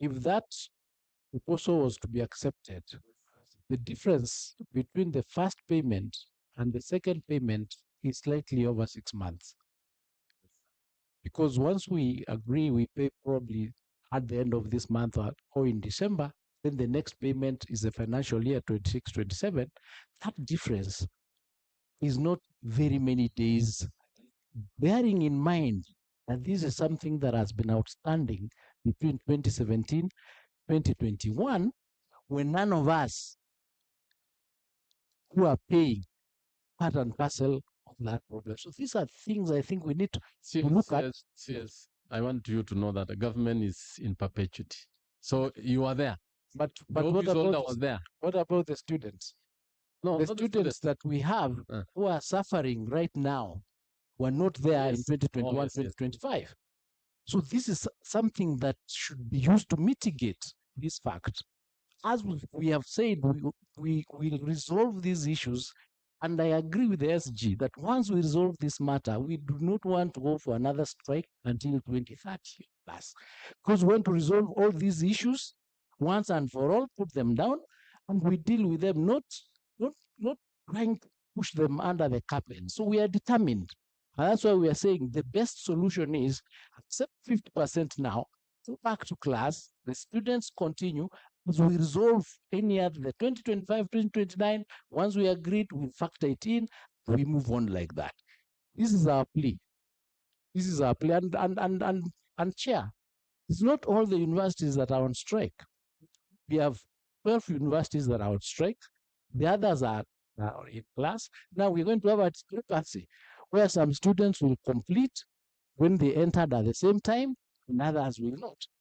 if that proposal was to be accepted, the difference between the first payment and the second payment is slightly over 6 months. Because once we agree, we pay probably at the end of this month or in December, then the next payment is the financial year 26-27. That difference is not very many days, bearing in mind that this is something that has been outstanding between 2017 2021, when none of us who are paying part and parcel of that problem. So these are things I think we need to look at. Yes. I want you to know that the government is in perpetuity. So you are there. But The what office holder about was there. what about the students? No, The not students that we have who are suffering right now were not there in 2021, 2025. So this is something that should be used to mitigate this fact. As we have said, we will resolve these issues. And I agree with the SG that once we resolve this matter, we do not want to go for another strike until 2030 plus. Because we want to resolve all these issues once and for all, put them down, and we deal with them, not trying to push them under the carpet. So we are determined. And that's why we are saying the best solution is accept 50% now, go back to class, the students continue, as we resolve any other, the 2025, 2029, once we agreed, we factor it in, we move on like that. This is our plea. This is our plea. And Chair, it's not all the universities that are on strike. We have 12 universities that are on strike. The others are in class. Now we're going to have a discrepancy where some students will complete when they entered at the same time, and others will not.